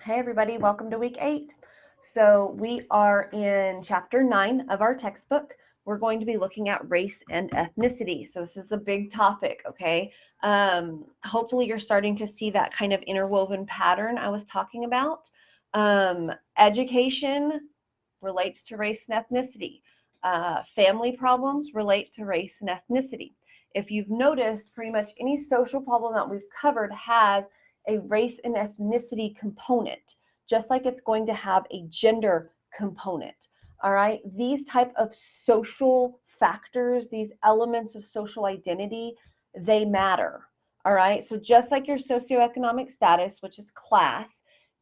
Hey everybody, welcome to week 8. So we are in chapter 9 of our textbook. We're going to be looking at race and ethnicity. So this is a big topic, okay? Hopefully you're starting to see that kind of interwoven pattern I was talking about. Education relates to race and ethnicity. Family problems relate to race and ethnicity. If you've noticed, pretty much any social problem that we've covered has a race and ethnicity component, just like it's going to have a gender component. All right, these type of social factors, these elements of social identity, they matter. All right, so just like your socioeconomic status, which is class,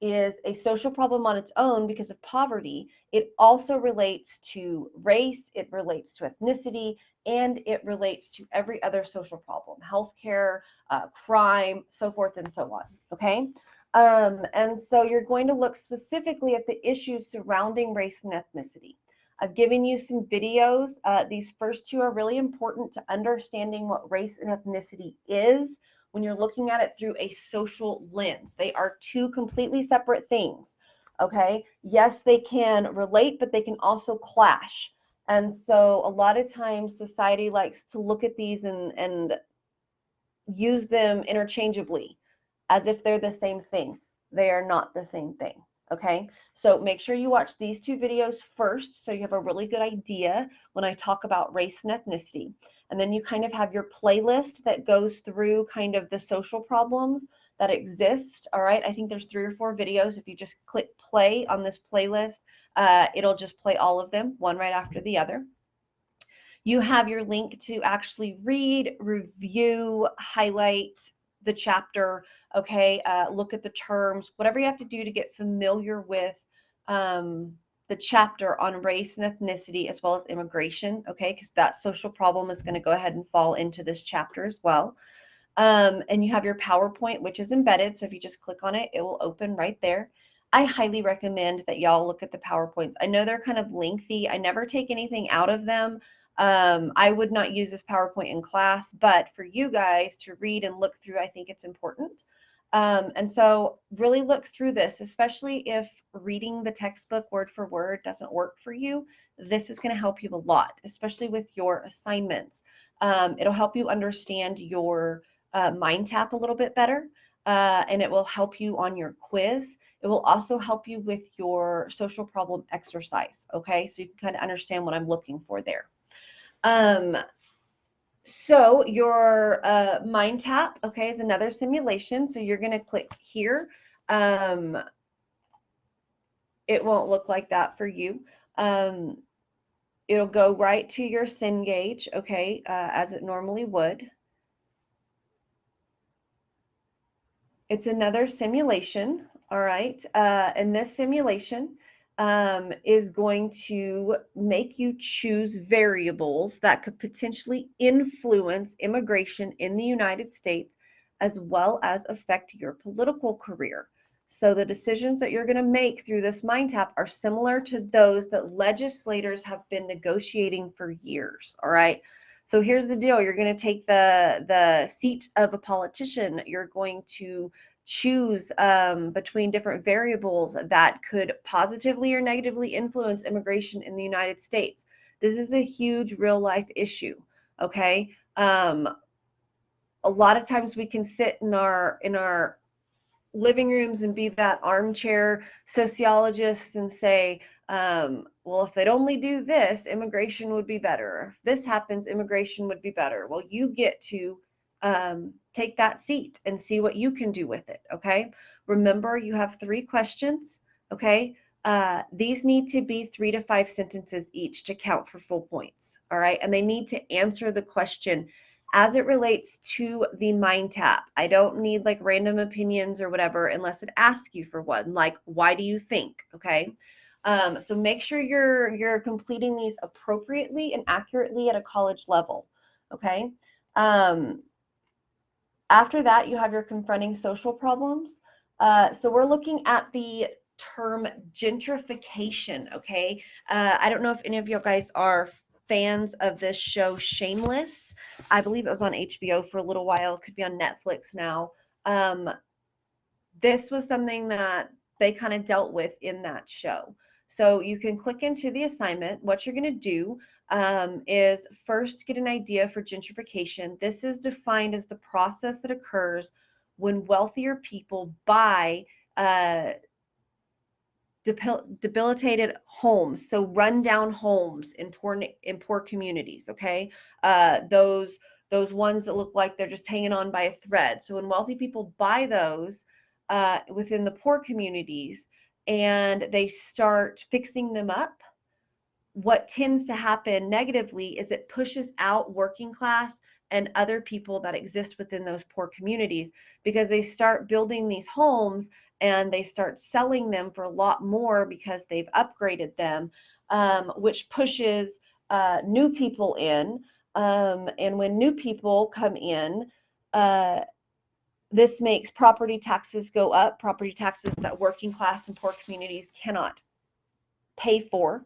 is a social problem on its own because of poverty, it also relates to race, it relates to ethnicity, and it relates to every other social problem, healthcare, crime, so forth and so on, okay? And so you're going to look specifically at the issues surrounding race and ethnicity. I've given you some videos. These first two are really important to understanding what race and ethnicity is when you're looking at it through a social lens. They are two completely separate things, okay? Yes, they can relate, but they can also clash. And so a lot of times society likes to look at these and use them interchangeably as if they're the same thing. They are not the same thing, okay? So make sure you watch these two videos first so you have a really good idea when I talk about race and ethnicity. And then you kind of have your playlist that goes through kind of the social problems that exist, all right? I think there's 3 or 4 videos. If you just click play on this playlist, it'll just play all of them, one right after the other. You have your link to actually read, review, highlight the chapter, okay, look at the terms, whatever you have to do to get familiar with the chapter on race and ethnicity as well as immigration, okay, because that social problem is going to go ahead and fall into this chapter as well. And you have your PowerPoint, which is embedded, so if you just click on it, it will open right there. I highly recommend that y'all look at the PowerPoints. I know they're kind of lengthy. I never take anything out of them. I would not use this PowerPoint in class, but for you guys to read and look through, I think it's important. And so really look through this, especially if reading the textbook word for word doesn't work for you. This is going to help you a lot, especially with your assignments. It'll help you understand your mind tap a little bit better, and it will help you on your quiz. It will also help you with your social problem exercise, okay? So you can kind of understand what I'm looking for there. So your mind tap, okay, is another simulation. So you're going to click here. It won't look like that for you. It'll go right to your sin gauge, okay, as it normally would. It's another simulation, all right, and this simulation is going to make you choose variables that could potentially influence immigration in the United States as well as affect your political career. So the decisions that you're going to make through this mind tap are similar to those that legislators have been negotiating for years, all right? So here's the deal. You're going to take the seat of a politician. You're going to choose between different variables that could positively or negatively influence immigration in the United States. This is a huge real life issue, okay? A lot of times we can sit in our living rooms and be that armchair sociologist and say, well, if they'd only do this, immigration would be better. If this happens, immigration would be better. Well, you get to take that seat and see what you can do with it, okay? Remember, you have 3 questions, okay? These need to be 3 to 5 sentences each to count for full points, all right? And they need to answer the question as it relates to the mind tap. I don't need like random opinions or whatever unless it asks you for one, like why do you think, okay? So make sure you're completing these appropriately and accurately at a college level, okay? After that, you have your confronting social problems. So we're looking at the term gentrification, okay? I don't know if any of you guys are fans of this show Shameless. I believe it was on HBO for a little while. It could be on Netflix now. This was something that they kind of dealt with in that show. So you can click into the assignment. What you're going to do is first get an idea for gentrification. This is defined as the process that occurs when wealthier people buy debilitated homes, so rundown homes in poor communities. Okay, those ones that look like they're just hanging on by a thread. So when wealthy people buy those within the poor communities and they start fixing them up, what tends to happen negatively is it pushes out working class and other people that exist within those poor communities, because they start building these homes and they start selling them for a lot more because they've upgraded them, which pushes new people in. And when new people come in, this makes property taxes go up, property taxes that working class and poor communities cannot pay for.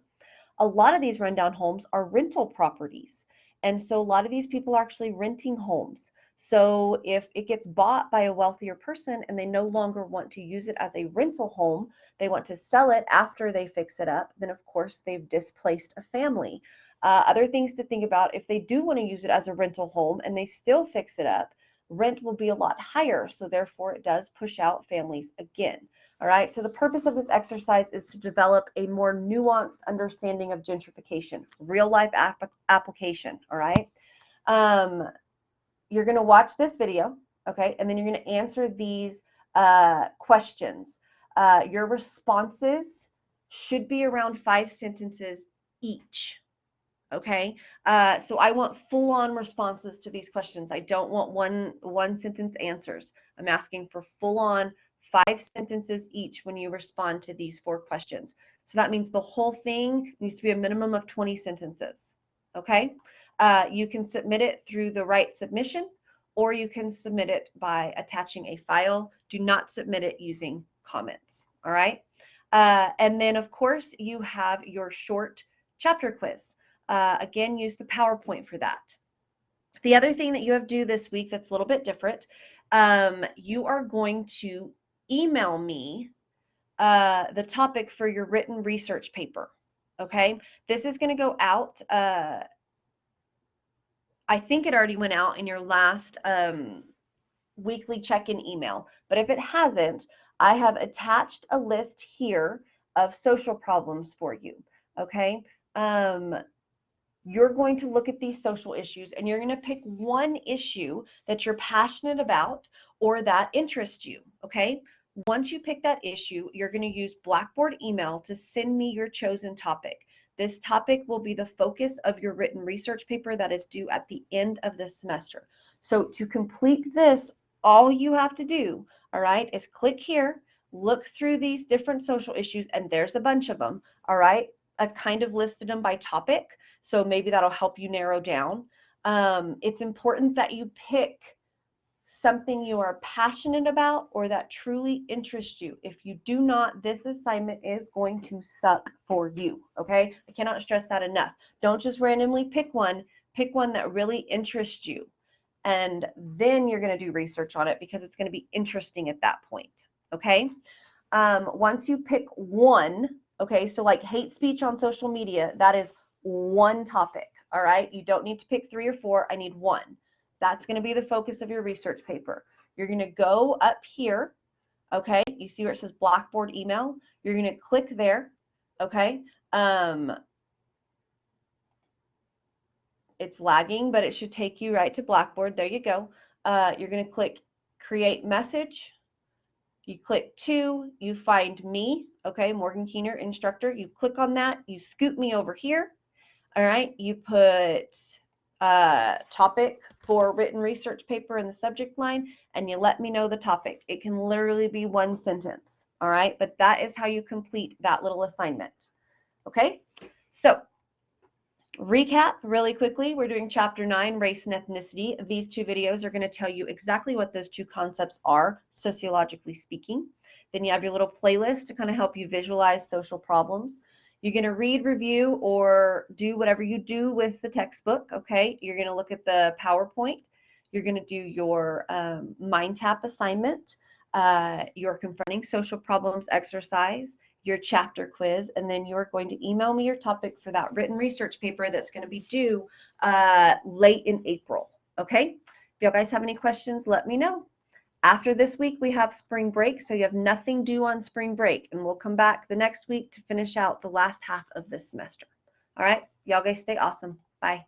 A lot of these rundown homes are rental properties. And so a lot of these people are actually renting homes. So if it gets bought by a wealthier person and they no longer want to use it as a rental home, they want to sell it after they fix it up, then of course they've displaced a family. Other things to think about: if they do want to use it as a rental home and they still fix it up, rent will be a lot higher. So therefore it does push out families again. All right, so the purpose of this exercise is to develop a more nuanced understanding of gentrification, real life application. All right, you're going to watch this video, okay, and then you're going to answer these questions. Your responses should be around 5 sentences each. Okay, so I want full-on responses to these questions. I don't want one sentence answers. I'm asking for full-on 5 sentences each when you respond to these 4 questions. So that means the whole thing needs to be a minimum of 20 sentences. Okay, you can submit it through the right submission, or you can submit it by attaching a file. Do not submit it using comments. All right, and then of course you have your short chapter quiz. Again, use the PowerPoint for that. The other thing that you have to do this week that's a little bit different, you are going to email me the topic for your written research paper. Okay, this is going to go out. I think it already went out in your last weekly check-in email, but if it hasn't, I have attached a list here of social problems for you. Okay. You're going to look at these social issues and you're going to pick one issue that you're passionate about or that interests you. Okay. Once you pick that issue, you're going to use Blackboard email to send me your chosen topic. This topic will be the focus of your written research paper that is due at the end of the semester. So to complete this, all you have to do, all right, is click here, look through these different social issues, and there's a bunch of them. All right. I've kind of listed them by topic, so maybe that'll help you narrow down. It's important that you pick something you are passionate about or that truly interests you. If you do not, this assignment is going to suck for you. Okay, I cannot stress that enough. Don't just randomly pick one that really interests you, and then you're going to do research on it because it's going to be interesting at that point. Okay, once you pick one, okay, so like hate speech on social media, that is one topic. All right, you don't need to pick 3 or 4. I need 1. That's going to be the focus of your research paper. You're going to go up here, okay, you see where it says Blackboard email. You're going to click there, okay. It's lagging, but it should take you right to Blackboard. There you go. You're going to click create message. You click 2, you find me, okay, Morgan Keener, instructor. You click on that, you scoot me over here. All right, you put topic for written research paper in the subject line, and you let me know the topic. It can literally be 1 sentence. All right, but that is how you complete that little assignment. Okay, so recap really quickly. We're doing chapter 9, race and ethnicity. These 2 videos are going to tell you exactly what those 2 concepts are, sociologically speaking. Then you have your little playlist to kind of help you visualize social problems. You're going to read, review, or do whatever you do with the textbook. Okay, you're going to look at the PowerPoint. You're going to do your mind tap assignment. your Confronting Social Problems exercise, your chapter quiz, and then you're going to email me your topic for that written research paper that's going to be due late in April. Okay? If y'all guys have any questions, let me know. After this week, we have spring break, so you have nothing due on spring break, and we'll come back the next week to finish out the last half of this semester. All right? Y'all guys stay awesome. Bye.